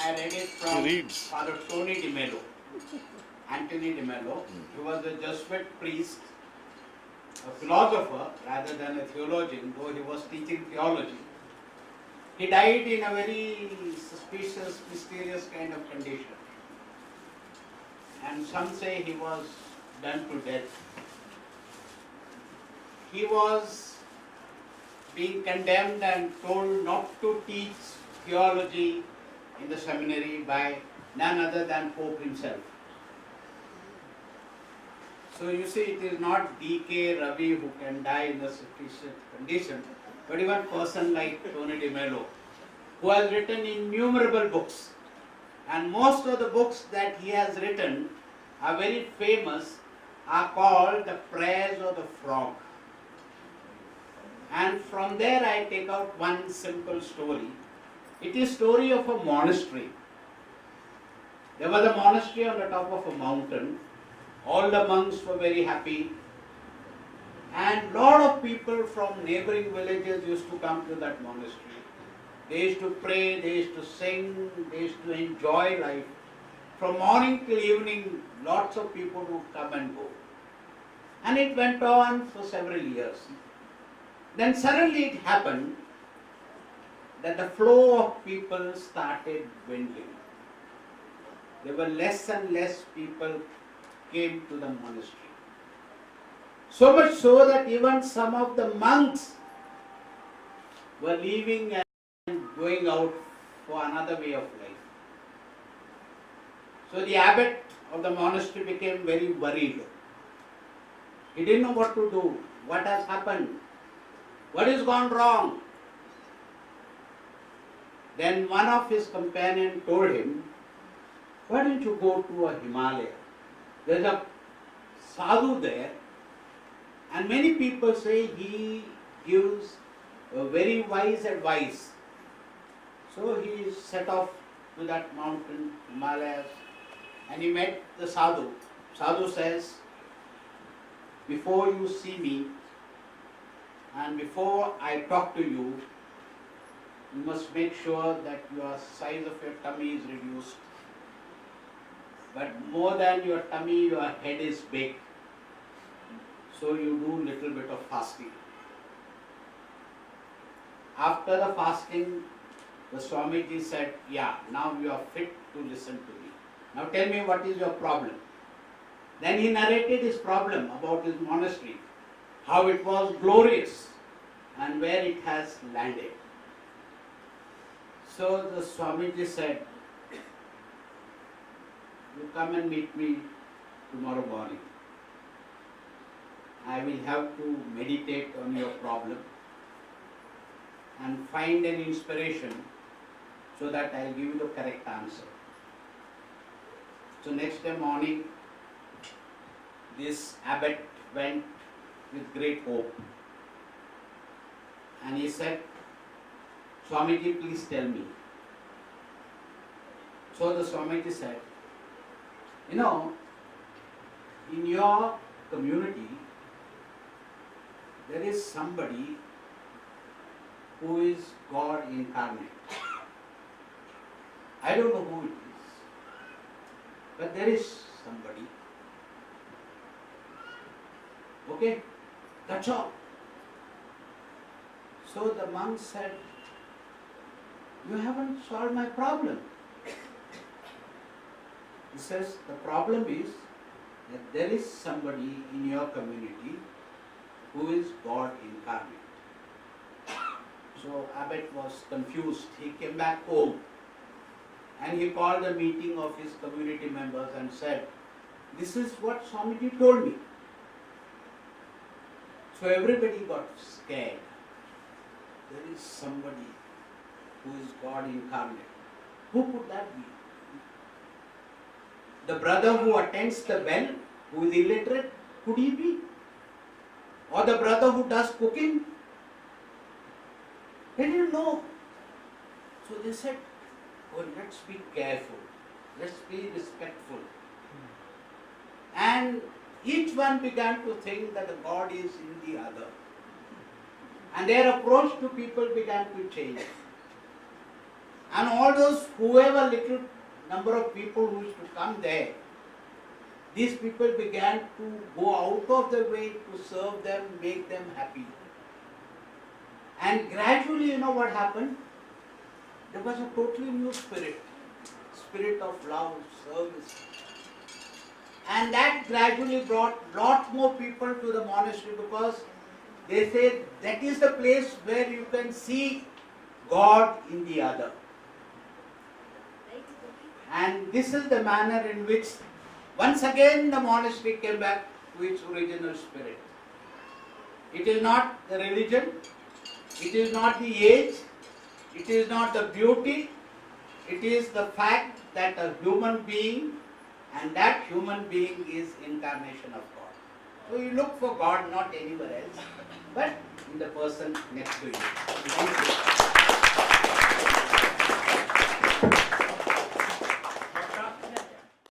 I read it from Father Tony de Mello, Anthony de Mello. He was a Jesuit priest, a philosopher rather than a theologian, though he was teaching theology. He died in a very suspicious, mysterious kind of condition. And some say he was done to death. He was being condemned and told not to teach theology in the seminary by none other than Pope himself. So you see, it is not D.K. Ravi who can die in a suspicious condition, but even a person like Tony de Mello, who has written innumerable books. And most of the books that he has written are very famous, are called the Prayers of the Frog. And from there I take out one simple story. It is story of a monastery. There was a monastery on the top of a mountain. All the monks were very happy. And lot of people from neighboring villages used to come to that monastery. They used to pray, they used to sing, they used to enjoy life. From morning till evening, lots of people would come and go. And it went on for several years. Then suddenly it happened that the flow of people started dwindling. There were less and less people came to the monastery. So much so that even some of the monks were leaving and going out for another way of life. So the abbot of the monastery became very worried. He didn't know what to do. What has happened? What has gone wrong? Then one of his companions told him, why don't you go to a Himalaya? There's a sadhu there, and many people say he gives a very wise advice. So he set off to that mountain, Himalayas, and he met the sadhu. Sadhu says, before you see me and before I talk to you, you must make sure that your size of your tummy is reduced. But more than your tummy, your head is big. So you do little bit of fasting. After the fasting, the Swamiji said, yeah, now you are fit to listen to me. Now tell me, what is your problem? Then he narrated his problem about his monastery, how it was glorious and where it has landed. So the Swamiji said, you come and meet me tomorrow morning. I will have to meditate on your problem and find an inspiration so that I will give you the correct answer. So next day morning, this abbot went with great hope. And he said, Swamiji, please tell me. So the Swamiji said, you know, in your community, there is somebody who is God incarnate. I don't know who it is, but there is somebody. Okay, that's all. So the monk said, you haven't solved my problem. He says, the problem is that there is somebody in your community who is God incarnate. So Abbot was confused. He came back home and he called a meeting of his community members and said, this is what Swamiji told me. So everybody got scared. There is somebody who is God incarnate. Who could that be? The brother who attends the well, who is illiterate, could he be? Or the brother who does cooking? They didn't know. So they said, oh, let's be careful. Let's be respectful. And each one began to think that the God is in the other. And their approach to people began to change. And all those, whoever little number of people who used to come there, these people began to go out of their way to serve them, make them happy. And gradually, you know what happened? There was a totally new spirit of love, service. And that gradually brought lot more people to the monastery, because they say that is the place where you can see God in the other. And this is the manner in which once again the monastery came back to its original spirit. It is not the religion, it is not the age, it is not the beauty, it is the fact that a human being, and that human being is incarnation of God. So you look for God not anywhere else, but in the person next to you. Thank you.